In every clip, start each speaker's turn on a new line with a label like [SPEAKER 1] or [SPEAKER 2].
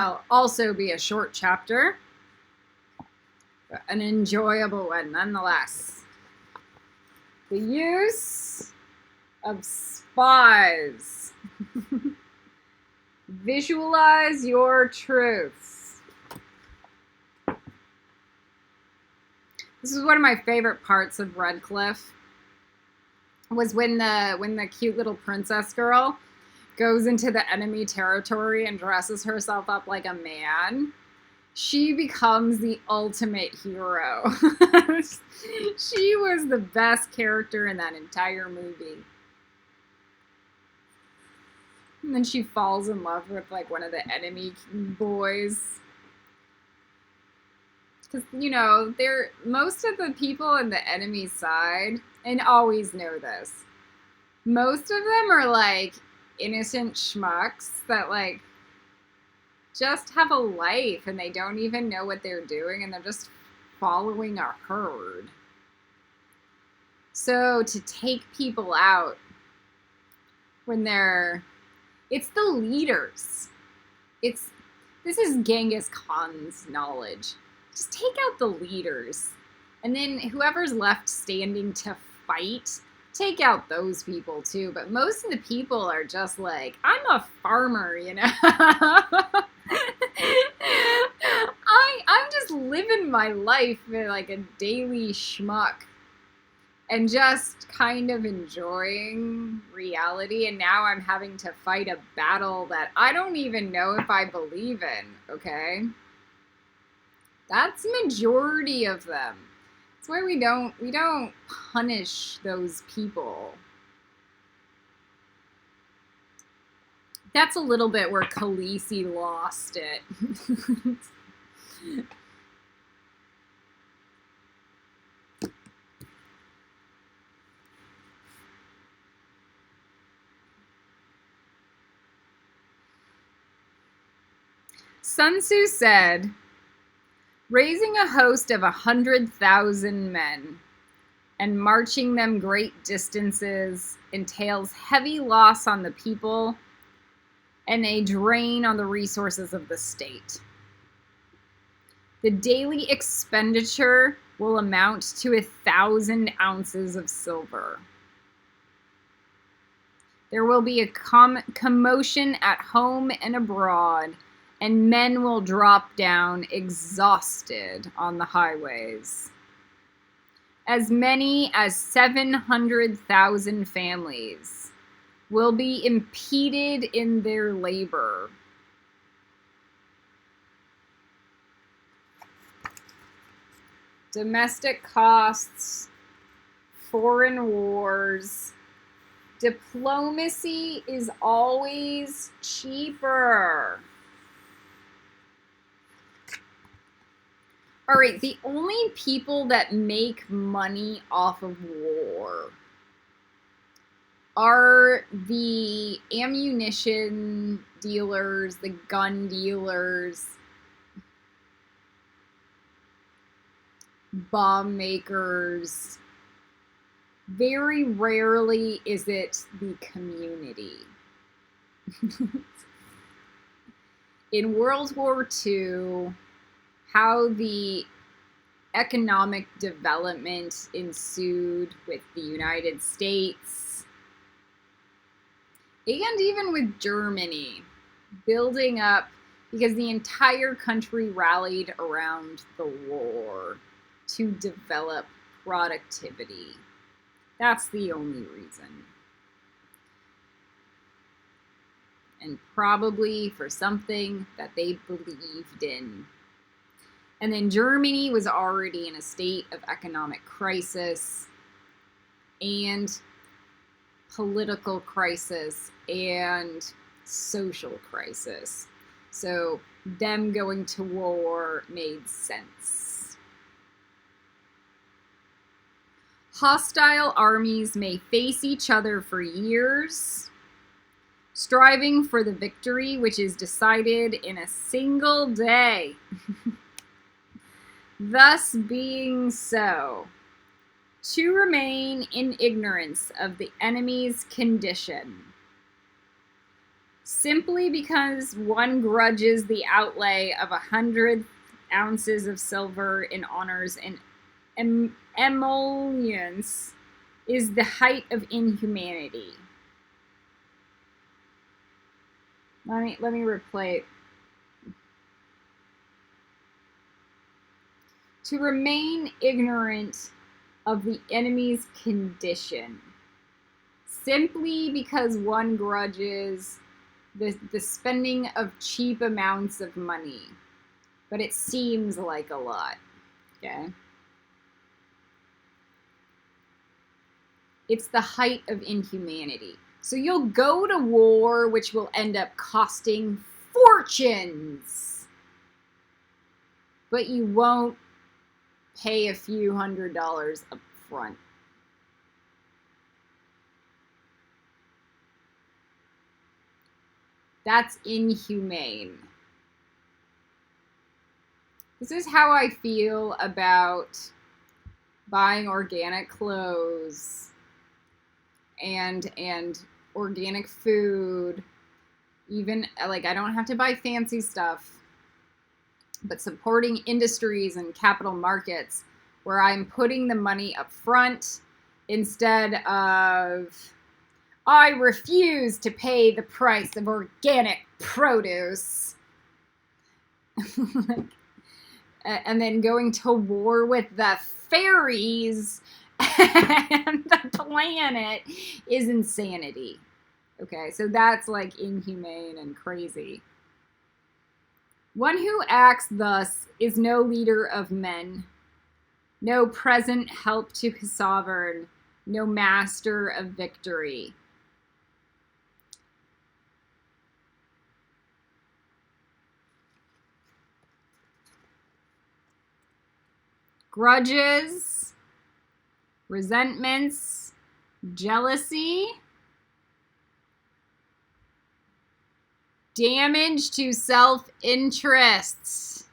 [SPEAKER 1] I'll also be a short chapter, but an enjoyable one nonetheless. The use of spies. Visualize your truths. This is one of my favorite parts of Redcliffe. Was when the cute little princess girl goes into the enemy territory and dresses herself up like a man. She becomes the ultimate hero. She was the best character in that entire movie. And then she falls in love with like one of the enemy boys. Because, you know, most of the people on the enemy side, and always know this, most of them are like innocent schmucks that like just have a life and they don't even know what they're doing and they're just following a herd. So to take people out when it's the leaders. This is Genghis Khan's knowledge. Just take out the leaders. And then whoever's left standing to fight, take out those people too. But most of the people are just like, I'm a farmer, you know. I'm just living my life like a daily schmuck and just kind of enjoying reality. And now I'm having to fight a battle that I don't even know if I believe in, okay? That's majority of them. That's why we don't punish those people. That's a little bit where Khaleesi lost it. Sun Tzu said, raising a host of 100,000 men and marching them great distances entails heavy loss on the people and a drain on the resources of the state. The daily expenditure will amount to 1,000 ounces of silver. There will be a commotion at home and abroad, and men will drop down exhausted on the highways. As many as 700,000 families will be impeded in their labor. Domestic costs, foreign wars. Diplomacy is always cheaper. All right, the only people that make money off of war are the ammunition dealers, the gun dealers, bomb makers. Very rarely is it the community. In World War II, how the economic development ensued with the United States and even with Germany, building up because the entire country rallied around the war to develop productivity. That's the only reason. And probably for something that they believed in. And then Germany was already in a state of economic crisis and political crisis and social crisis. So them going to war made sense. Hostile armies may face each other for years, striving for the victory which is decided in a single day. Thus being so, to remain in ignorance of the enemy's condition, simply because one grudges the outlay of 100 ounces of silver in honors and emoluments is the height of inhumanity. Let me replay. To remain ignorant of the enemy's condition, simply because one grudges the spending of cheap amounts of money, but it seems like a lot, okay? It's the height of inhumanity. So you'll go to war, which will end up costing fortunes, but you won't pay a few $100s up front. That's inhumane. This is how I feel about buying organic clothes and organic food. Even, like, I don't have to buy fancy stuff, but supporting industries and capital markets where I'm putting the money up front instead of, I refuse to pay the price of organic produce. And then going to war with the fairies and the planet is insanity. Okay, so that's like inhumane and crazy. One who acts thus is no leader of men, no present help to his sovereign, no master of victory. Grudges, resentments, jealousy, damage to self-interests.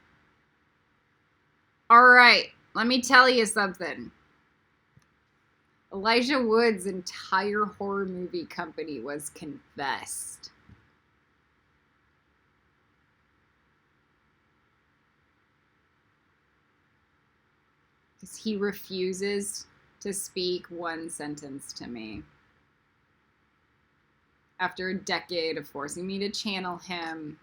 [SPEAKER 1] All right, let me tell you something. Elijah Wood's entire horror movie company was confessed. Because he refuses to speak one sentence to me. After a decade of forcing me to channel him,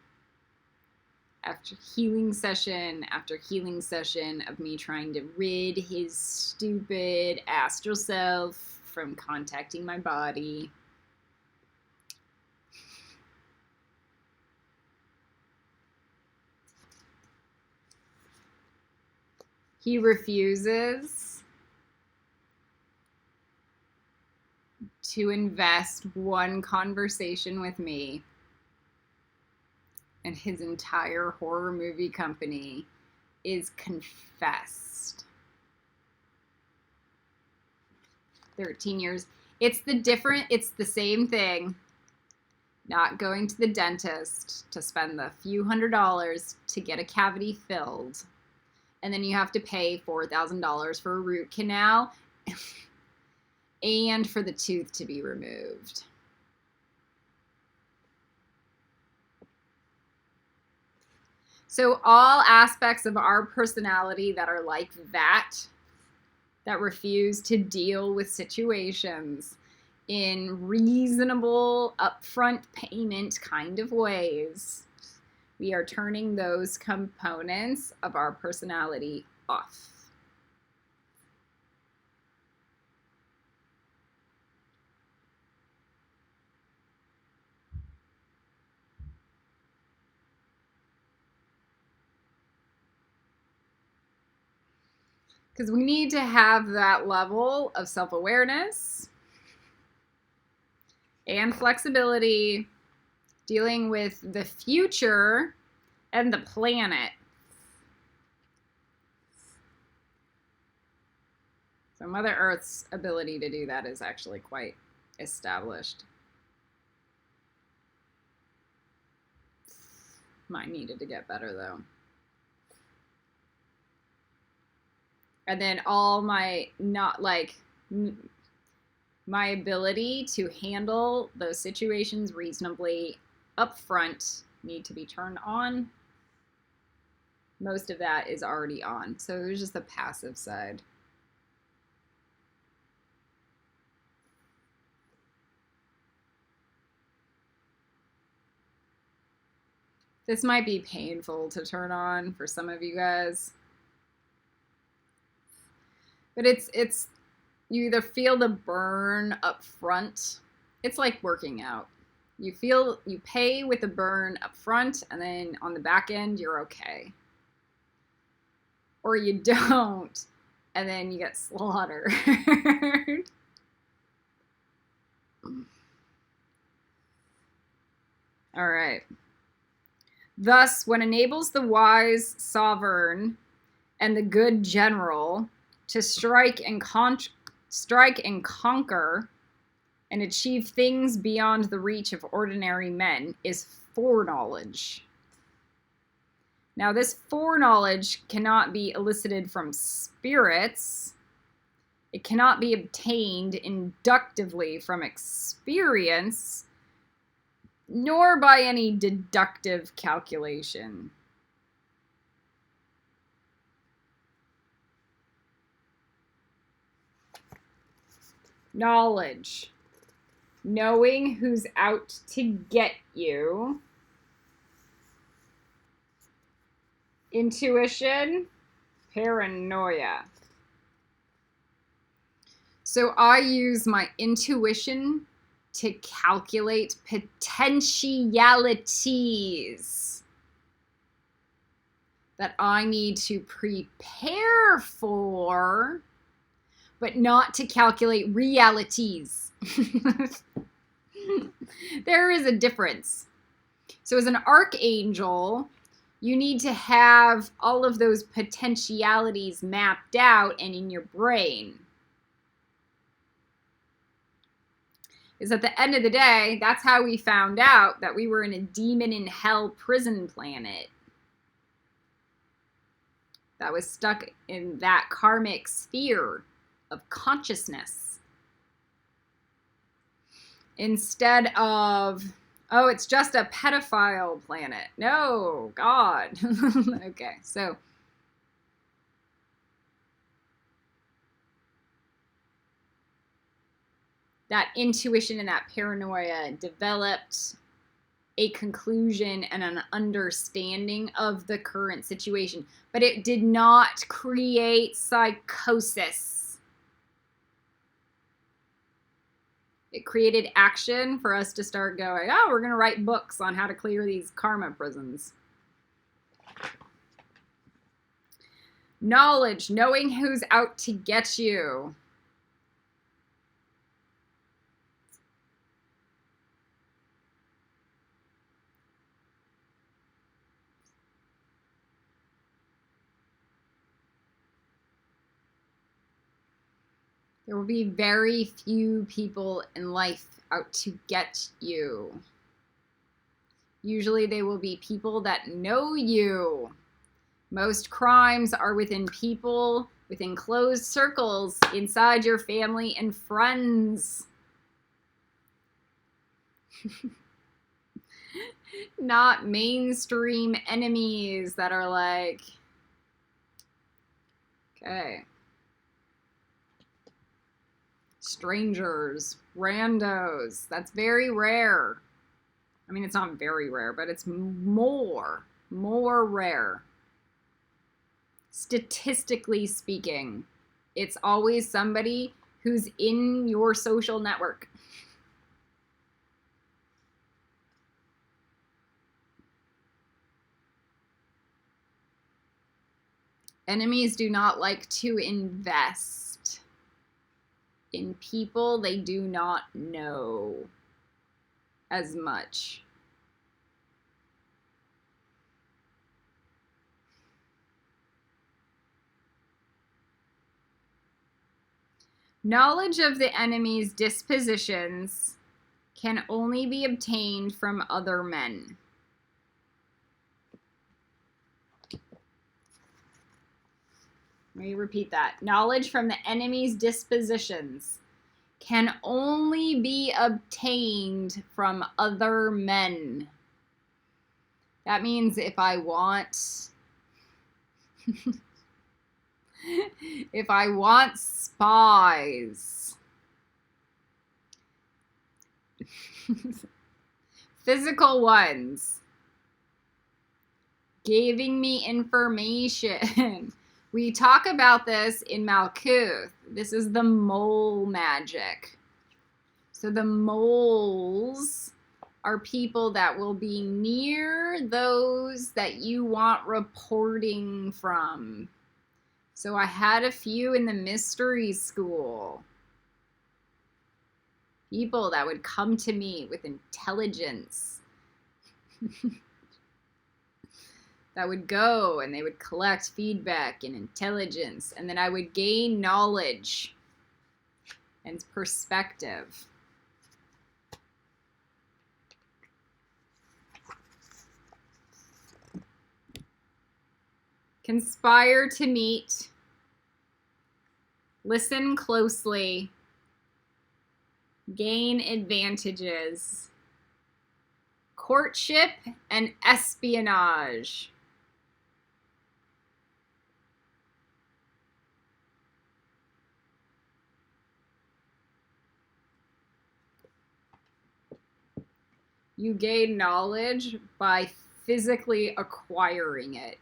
[SPEAKER 1] after healing session after healing session of me trying to rid his stupid astral self from contacting my body. He refuses to invest one conversation with me, and his entire horror movie company is confessed. 13 years. It's the same thing. Not going to the dentist to spend the few $100s to get a cavity filled. And then you have to pay $4,000 for a root canal and for the tooth to be removed. So all aspects of our personality that are like that refuse to deal with situations in reasonable upfront payment kind of ways, we are turning those components of our personality off. Because we need to have that level of self-awareness and flexibility dealing with the future and the planet. So Mother Earth's ability to do that is actually quite established. Mine needed to get better though. And then all my my ability to handle those situations reasonably up front need to be turned on. Most of that is already on. So there's just the passive side. This might be painful to turn on for some of you guys. But it's you either feel the burn up front. It's like working out. You pay with the burn up front, and then on the back end, you're okay. Or you don't, and then you get slaughtered. All right. Thus, what enables the wise sovereign and the good general to strike and conquer and achieve things beyond the reach of ordinary men is foreknowledge. Now, this foreknowledge cannot be elicited from spirits. It cannot be obtained inductively from experience, nor by any deductive calculation. Knowledge. Knowing who's out to get you. Intuition. Paranoia. So I use my intuition to calculate potentialities that I need to prepare for, but not to calculate realities. There is a difference. So as an archangel, you need to have all of those potentialities mapped out and in your brain. Is at the end of the day, that's how we found out that we were in a demon in hell prison planet that was stuck in that karmic sphere of consciousness. Instead of, oh, it's just a pedophile planet. No, God. Okay, so that intuition and that paranoia developed a conclusion and an understanding of the current situation, but it did not create psychosis. It created action for us to start going, oh, we're going to write books on how to clear these karma prisons. Knowledge, knowing who's out to get you. There will be very few people in life out to get you. Usually they will be people that know you. Most crimes are within people, within closed circles, inside your family and friends. Not mainstream enemies that are like, okay. Strangers, randos. That's very rare. I mean, it's not very rare, but it's more rare. Statistically speaking, it's always somebody who's in your social network. Enemies do not like to invest in people they do not know as much. Knowledge of the enemy's dispositions can only be obtained from other men. Let me repeat that. Knowledge from the enemy's dispositions can only be obtained from other men. That means if I want if I want spies, physical ones, giving me information. We talk about this in Malkuth. This is the mole magic. So the moles are people that will be near those that you want reporting from. So I had a few in the mystery school. People that would come to me with intelligence. That would go and they would collect feedback and intelligence, and then I would gain knowledge and perspective. Conspire to meet, listen closely, gain advantages, courtship and espionage. You gain knowledge by physically acquiring it.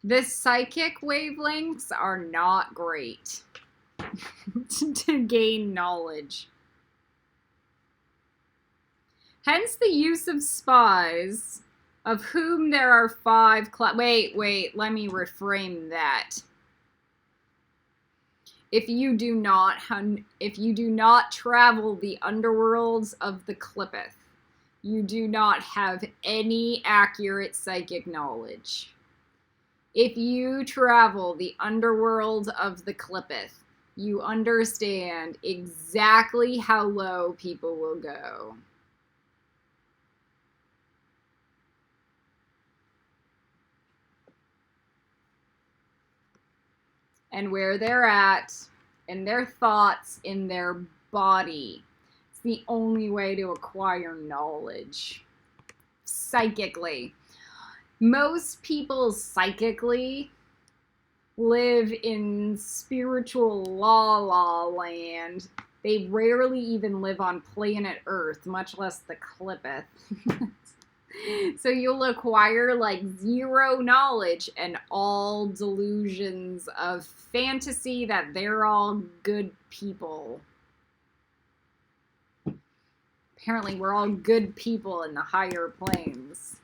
[SPEAKER 1] The psychic wavelengths are not great to gain knowledge. Hence the use of spies, of whom there are 5 wait, let me reframe that. If you do not travel the underworlds of the Clippeth, you do not have any accurate psychic knowledge. If you travel the underworld of the Clippeth, you understand exactly how low people will go. And where they're at, and their thoughts in their body. It's the only way to acquire knowledge. Psychically. Most people psychically live in spiritual la land. They rarely even live on planet Earth, much less the Clippeth. So you'll acquire like 0 knowledge and all delusions of fantasy that they're all good people. Apparently we're all good people in the higher planes.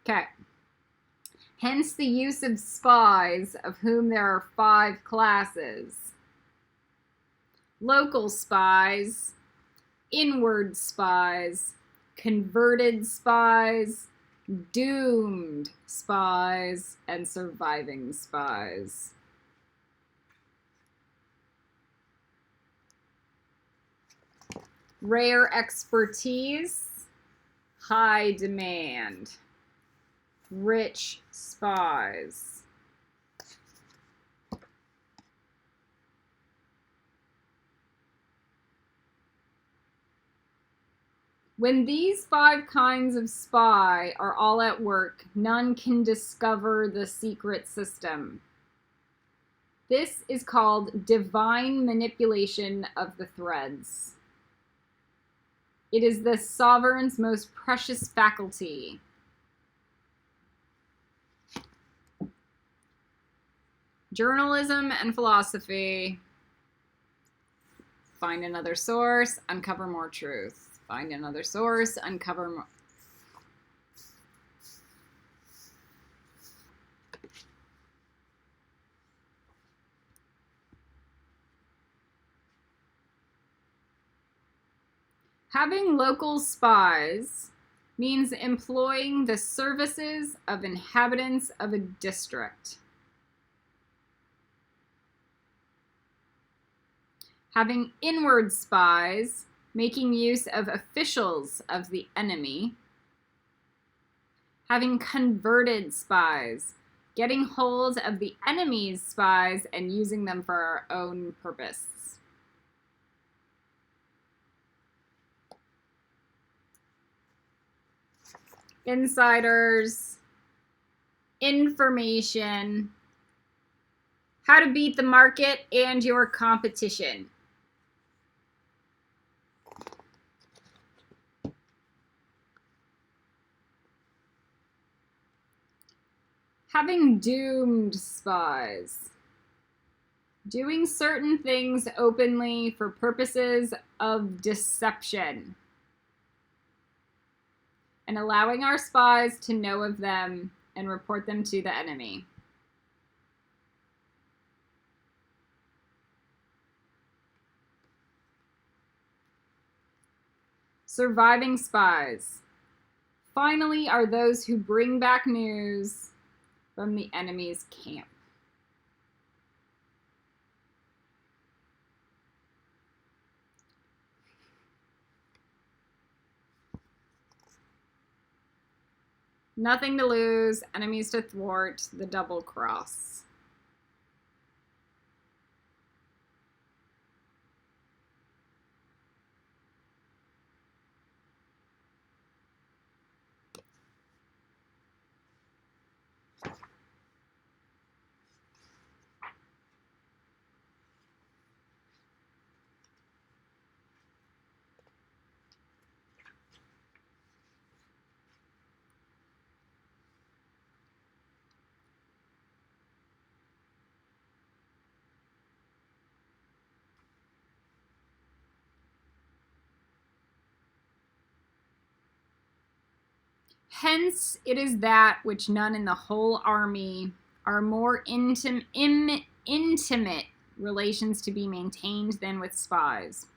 [SPEAKER 1] Okay. Hence the use of spies, of whom there are 5 classes. Local spies, inward spies, converted spies, doomed spies, and surviving spies. Rare expertise, high demand. Rich spies. When these 5 kinds of spy are all at work, none can discover the secret system. This is called divine manipulation of the threads. It is the sovereign's most precious faculty. Journalism and philosophy. Find another source, uncover more truth. Find another source, uncover more. Having local spies means employing the services of inhabitants of a district. Having inward spies, making use of officials of the enemy. Having converted spies, getting hold of the enemy's spies and using them for our own purpose. insiders, information, how to beat the market and your competition. Having doomed spies. Doing certain things openly for purposes of deception. And allowing our spies to know of them and report them to the enemy. Surviving spies. Finally are those who bring back news from the enemy's camp. Nothing to lose, enemies to thwart, the double cross. Hence, it is that which none in the whole army are more intimate relations to be maintained than with spies.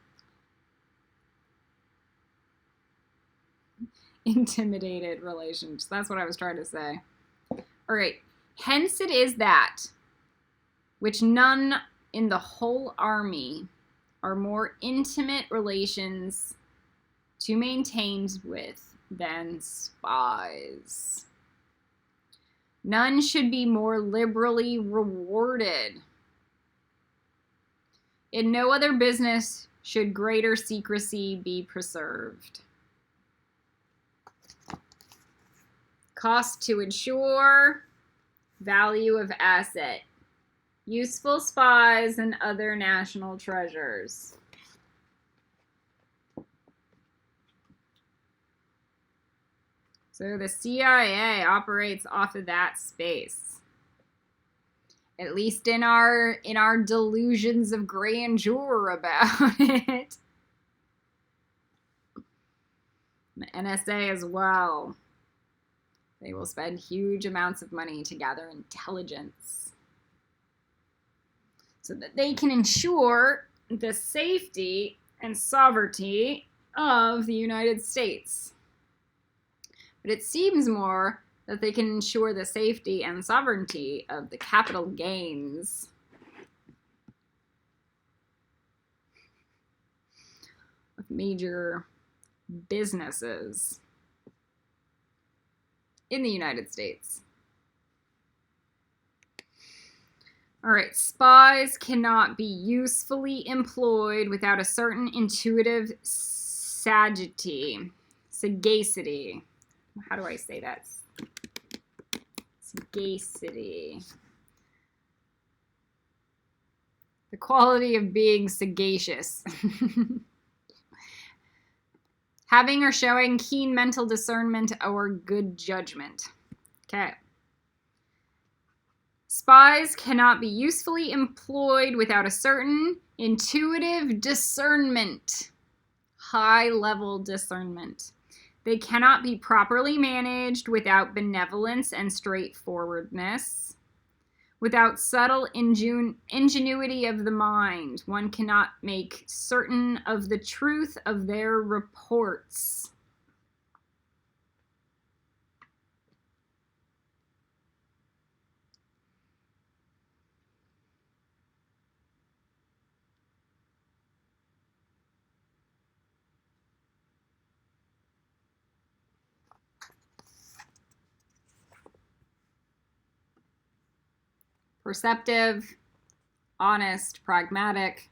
[SPEAKER 1] Intimidated relations. That's what I was trying to say. All right. Hence, it is that which none in the whole army are more intimate relations to maintain with than spies. None should be more liberally rewarded. In no other business should greater secrecy be preserved. Cost to insure, value of asset, useful spies and other national treasures. So the CIA operates off of that space. At least in our delusions of grandeur about it. The NSA as well. They will spend huge amounts of money to gather intelligence so that they can ensure the safety and sovereignty of the United States. But it seems more that they can ensure the safety and sovereignty of the capital gains of major businesses in the United States. All right, spies cannot be usefully employed without a certain intuitive sagacity. How do I say that? Sagacity. The quality of being sagacious. Having or showing keen mental discernment or good judgment. Okay. Spies cannot be usefully employed without a certain intuitive discernment. High-level discernment. They cannot be properly managed without benevolence and straightforwardness. Without subtle ingenuity of the mind, one cannot make certain of the truth of their reports. Perceptive, honest, pragmatic.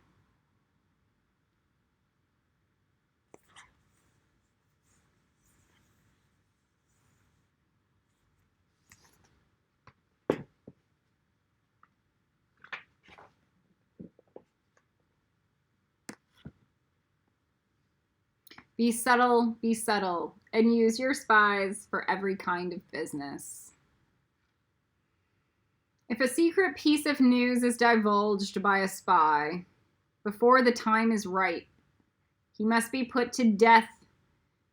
[SPEAKER 1] Be subtle, and use your spies for every kind of business. If a secret piece of news is divulged by a spy, before the time is ripe, he must be put to death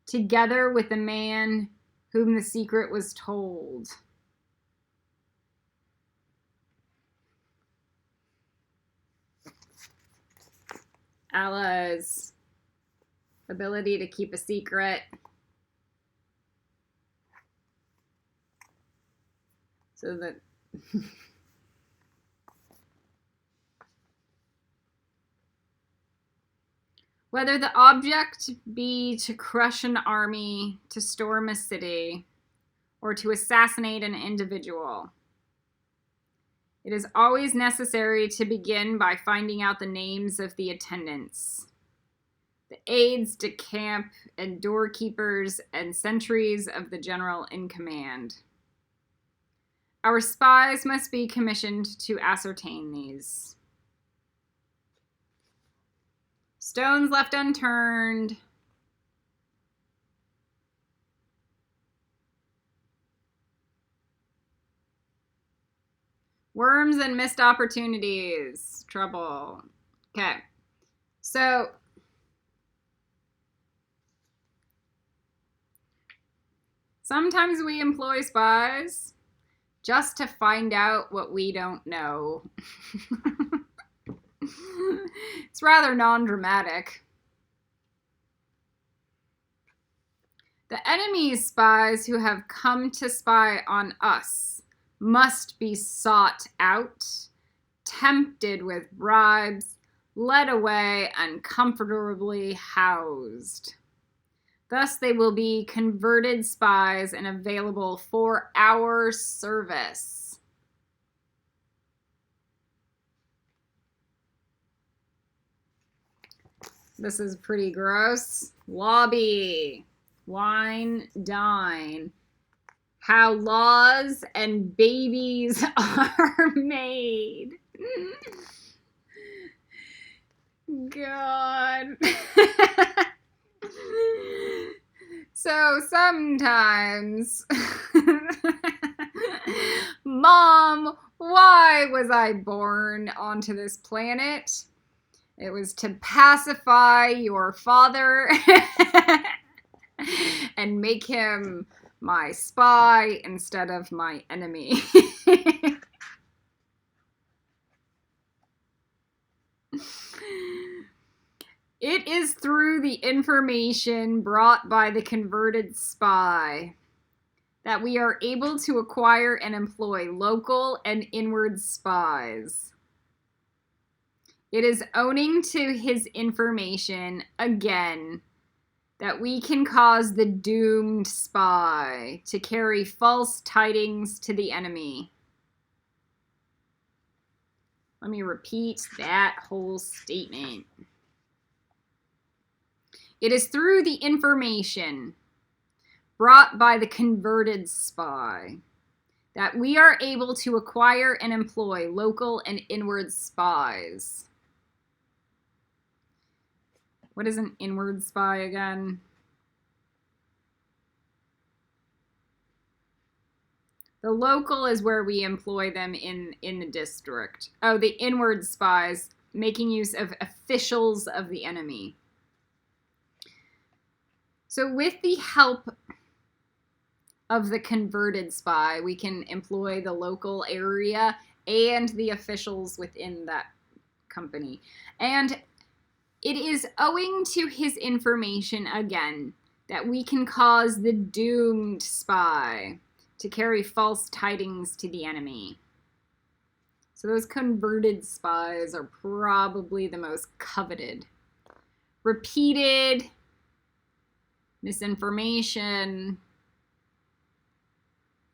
[SPEAKER 1] together with the man whom the secret was told. Allah's ability to keep a secret. So that whether the object be to crush an army, to storm a city, or to assassinate an individual, it is always necessary to begin by finding out the names of the attendants, the aides de camp and doorkeepers and sentries of the general in command. Our spies must be commissioned to ascertain these. Stones left unturned. Worms and missed opportunities. Trouble. Okay. So sometimes we employ spies just to find out what we don't know. It's rather non-dramatic. The enemy's spies who have come to spy on us must be sought out, tempted with bribes, led away, and comfortably housed. Thus they will be converted spies and available for our service. This is pretty gross. Lobby. Wine, dine. How laws and babies are made. God. So sometimes, Mom, why was I born onto this planet? It was to pacify your father and make him my spy instead of my enemy. It is through the information brought by the converted spy that we are able to acquire and employ local and inward spies. It is owing to his information, again, that we can cause the doomed spy to carry false tidings to the enemy. Let me repeat that whole statement. It is through the information brought by the converted spy that we are able to acquire and employ local and inward spies. What is an inward spy again? The local is where we employ them in the district. Oh, the inward spies, making use of officials of the enemy. So with the help of the converted spy, we can employ the local area and the officials within that company. And it is owing to his information, again, that we can cause the doomed spy to carry false tidings to the enemy. So those converted spies are probably the most coveted. Repeated misinformation,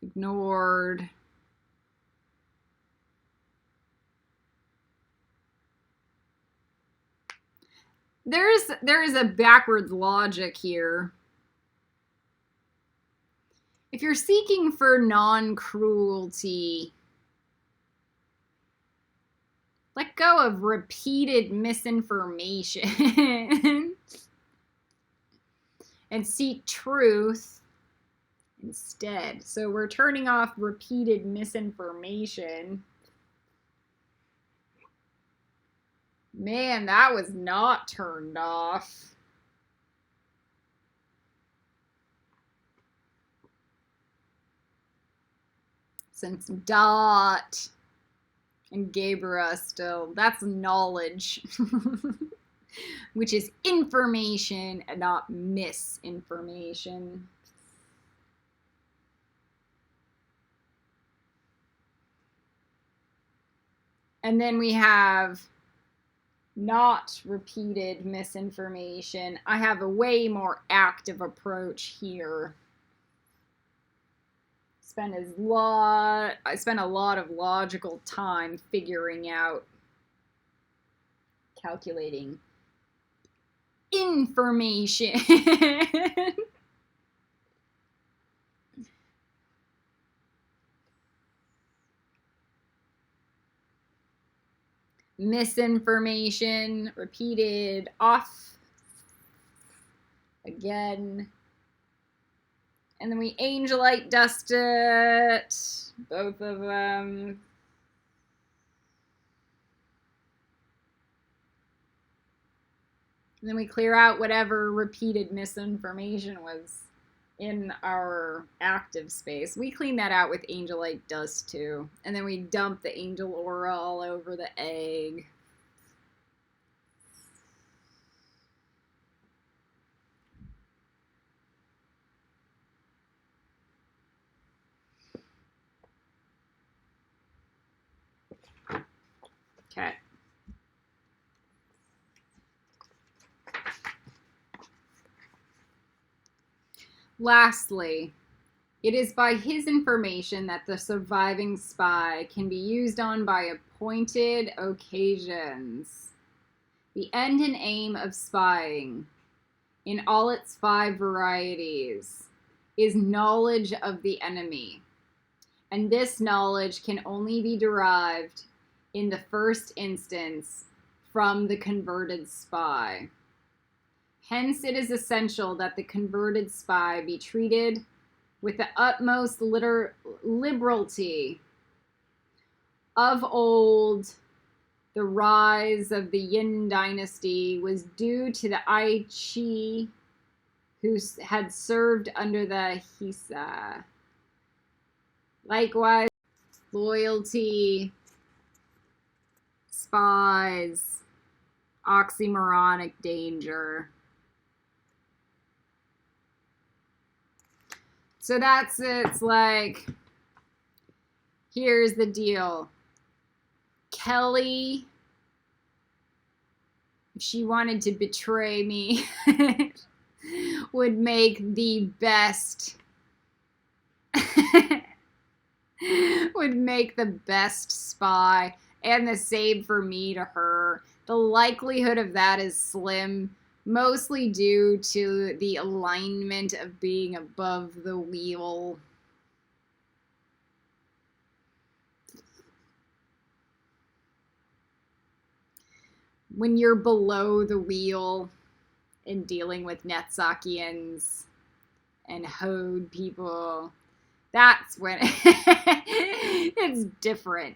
[SPEAKER 1] ignored. There is a backwards logic here. If you're seeking for non-cruelty, let go of repeated misinformation. and seek truth instead. So we're turning off repeated misinformation. Man, that was not turned off. Since Dot and Gabriel still, that's knowledge, which is information and not misinformation. And then we have not repeated misinformation. I have a way more active approach here. I spent a lot of logical time figuring out, calculating information. Misinformation, repeated, off, again. And then we angelite dust it, both of them. And then we clear out whatever repeated misinformation was in our active space. We clean that out with angelite dust too. And then we dump the angel aura all over the egg. Okay. Lastly, it is by his information that the surviving spy can be used on by appointed occasions. The end and aim of spying, in all its 5 varieties, is knowledge of the enemy. And this knowledge can only be derived in the first instance from the converted spy. Hence, it is essential that the converted spy be treated with the utmost liberality. Of old, the rise of the Yin dynasty was due to the Ai Chi, who had served under the Hisa. Likewise, loyalty, spies, oxymoronic danger. So that's it. It's like, here's the deal. Kelly, if she wanted to betray me, would make the best spy, and the same for me to her. The likelihood of that is slim, mostly due to the alignment of being above the wheel. When you're below the wheel in dealing with Netzakians and Hode people, that's when it's different.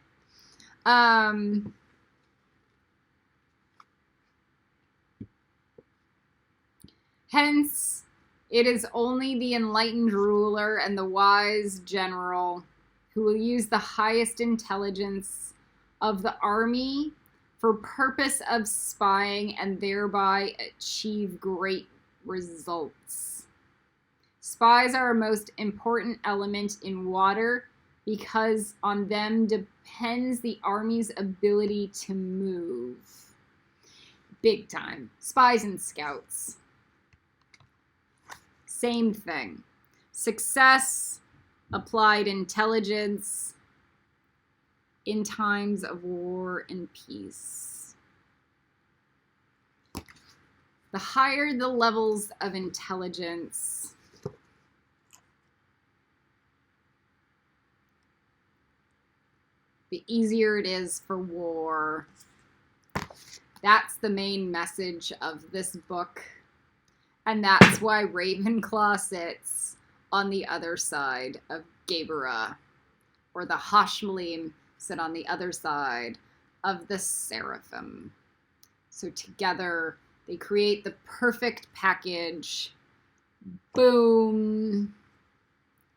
[SPEAKER 1] Hence, it is only the enlightened ruler and the wise general who will use the highest intelligence of the army for purpose of spying and thereby achieve great results. Spies are a most important element in water because on them depends the army's ability to move. Big time. Spies and scouts. Same thing. Success, applied intelligence in times of war and peace. The higher the levels of intelligence, the easier it is for war. That's the main message of this book. And that's why Ravenclaw sits on the other side of Gaebera, or the Hashmalim sit on the other side of the Seraphim. So together, they create the perfect package. Boom.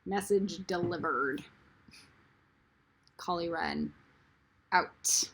[SPEAKER 1] Message delivered. Collie Wren out.